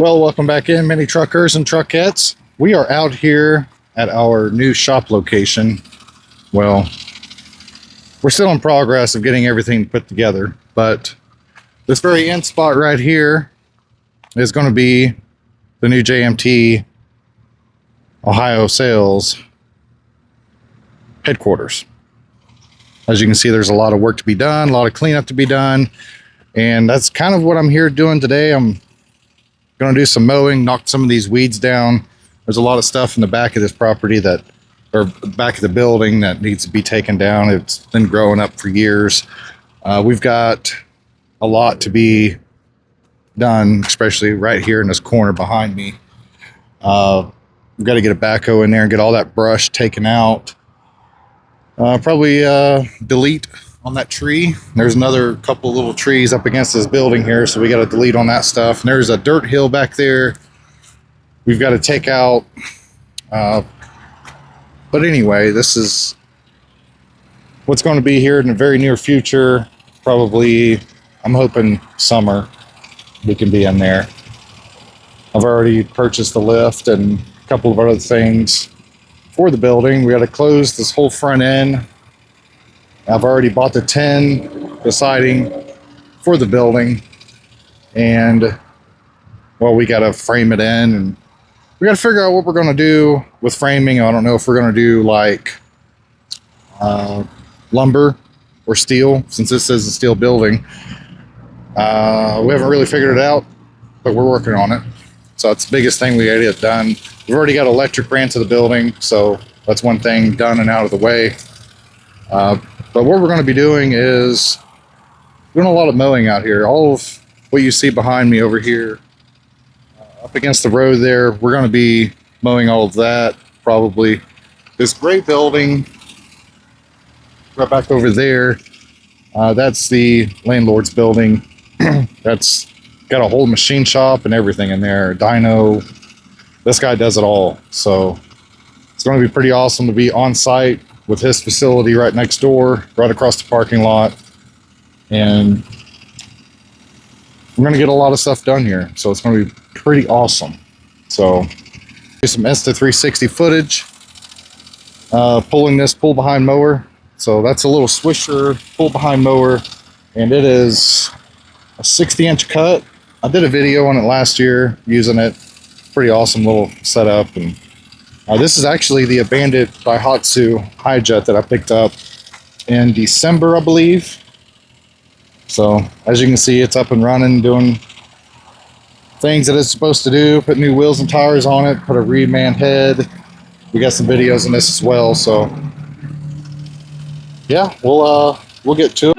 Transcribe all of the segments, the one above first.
Well, welcome back in, mini truckers and truckettes. We are out here at our new shop location. Well, we're still in progress of getting everything put together, but this very end spot right here is going to be the new JMT Ohio sales headquarters. As you can see, there's a lot of work to be done, a lot of cleanup to be done, and that's kind of what I'm here doing today. I'm going to do some mowing, knock some of these weeds down. There's a lot of stuff in the back of this property or back of the building that needs to be taken down. It's been growing up for years. We've got a lot to be done, especially right here in this corner behind me. We've got to get a backhoe in there and get all that brush taken out. Probably delete on that tree. There's another couple little trees up against this building here, so we got to delete on that stuff. And there's a dirt hill back there we've got to take out. But anyway, this is what's going to be here in the very near future. Probably, I'm hoping summer we can be in there. I've already purchased the lift and a couple of other things for the building. We got to close this whole front end. I've already bought the tin, the siding for the building, and well, we got to frame it in, and we got to figure out what we're going to do with framing. I don't know if we're going to do like lumber or steel, since this is a steel building. We haven't really figured it out, but we're working on it. So that's the biggest thing we got to get done. We've already got electric ran to the building, so that's one thing done and out of the way. But what we're going to be doing is doing a lot of mowing out here. All of what you see behind me over here, up against the road there, we're going to be mowing all of that. Probably this gray building right back over there, that's the landlord's building. That's got a whole machine shop and everything in there, dyno. This guy does it all, so it's going to be pretty awesome to be on site with his facility right next door, right across the parking lot. And we're going to get a lot of stuff done here, so it's going to be pretty awesome. So do some Insta360 footage, pulling this pull behind mower. So that's a little Swisher pull behind mower, and it is a 60-inch cut. I did a video on it last year using it. Pretty awesome little setup. And this is actually the abandoned Daihatsu Hijet that I picked up in December, I believe. So as you can see, it's up and running, doing things that it's supposed to do. Put new wheels and tires on it, put a reman head. We got some videos on this as well. So yeah, we'll get to it.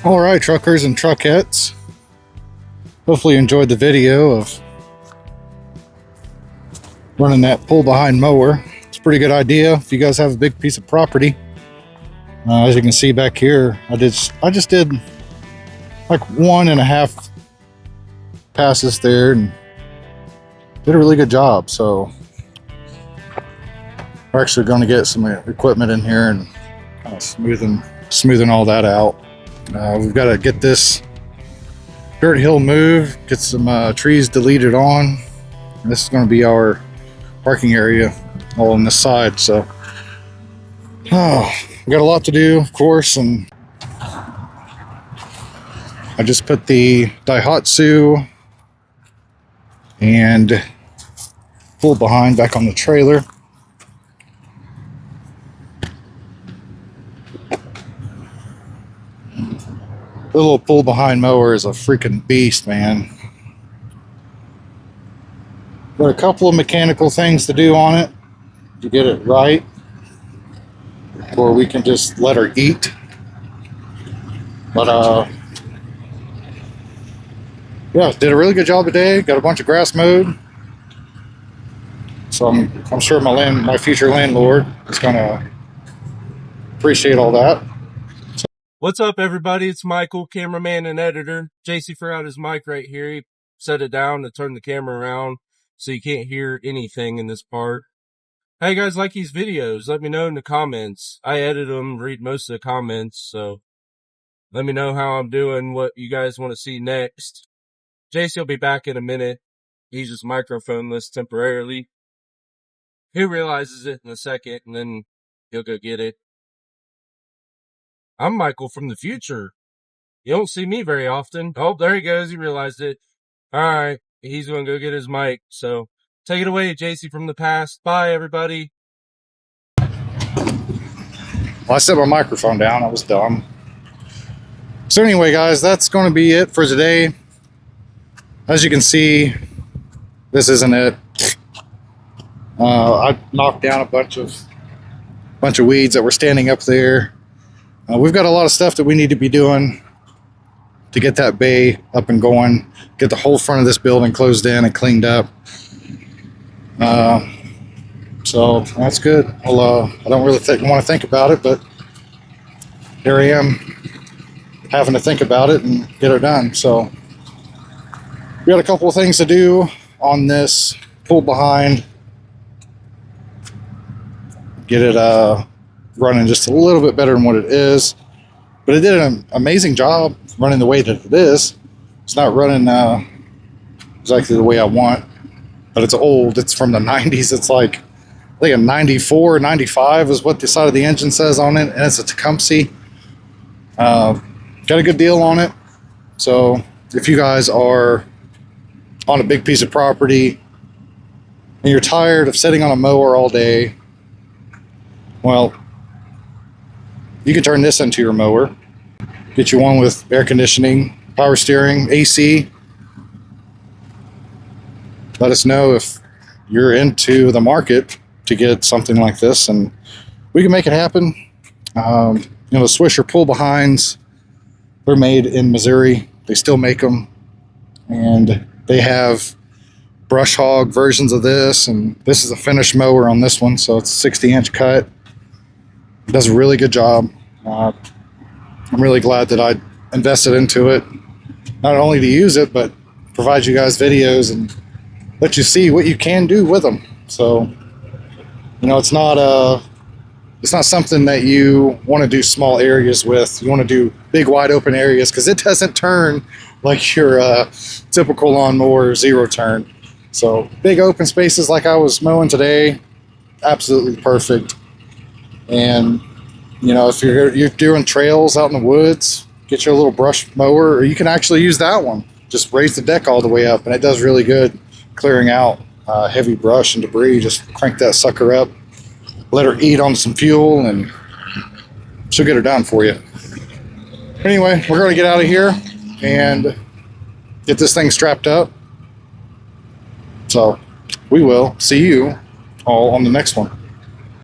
All right, truckers and truckettes. Hopefully you enjoyed the video of running that pull behind mower. It's a pretty good idea if you guys have a big piece of property. As you can see back here, I just did like 1.5 passes there and did a really good job. So we're actually going to get some equipment in here and kind of smoothing all that out. We've got to get this dirt hill moved, get some trees deleted on. And this is going to be our parking area all on this side. So we got a lot to do, of course, and I just put the Daihatsu and pull behind back on the trailer. The little pull behind mower is a freaking beast, man. Got a couple of mechanical things to do on it to get it right, or we can just let her eat. But yeah, did a really good job today. Got a bunch of grass mowed, so I'm sure my future landlord is gonna appreciate all that. What's up, everybody? It's Michael, cameraman and editor. JC forgot his mic right here. He set it down to turn the camera around so you can't hear anything in this part. How you guys like these videos? Let me know in the comments. I edit them, read most of the comments, so let me know how I'm doing, what you guys want to see next. JC will be back in a minute. He's just microphoneless temporarily. He realizes it in a second, and then he'll go get it. I'm Michael from the future. You don't see me very often. Oh, there he goes. He realized it. All right. He's going to go get his mic. So take it away, JC from the past. Bye, everybody. Well, I set my microphone down. I was dumb. So anyway, guys, that's going to be it for today. As you can see, this isn't it. I knocked down a bunch of weeds that were standing up there. We've got a lot of stuff that we need to be doing to get that bay up and going, get the whole front of this building closed in and cleaned up. So that's good. I don't really want to think about it, but here I am having to think about it and get it done. So we got a couple of things to do on this pull behind, get it running just a little bit better than what it is. But it did an amazing job running the way that it is. It's not running exactly the way I want, but it's old. It's from the 90s. It's like, I think a 94, 95 is what the side of the engine says on it, and it's a Tecumseh. Got a good deal on it. So if you guys are on a big piece of property and you're tired of sitting on a mower all day, well, you can turn this into your mower. Get you one with air conditioning, power steering, AC. Let us know if you're into the market to get something like this, and we can make it happen. The Swisher pull behinds, they're made in Missouri. They still make them, and they have brush hog versions of this, and this is a finished mower on this one, so it's a 60-inch cut. It does a really good job. I'm really glad that I invested into it, not only to use it, but provide you guys videos and let you see what you can do with them. So, it's not something that you want to do small areas with. You want to do big, wide open areas because it doesn't turn like your typical lawnmower zero turn. So big open spaces like I was mowing today, absolutely perfect. And if you're doing trails out in the woods, get you a little brush mower, or you can actually use that one. Just raise the deck all the way up, and it does really good clearing out heavy brush and debris. Just crank that sucker up, let her eat on some fuel, and she'll get her done for you. Anyway, we're going to get out of here and get this thing strapped up. So we will see you all on the next one.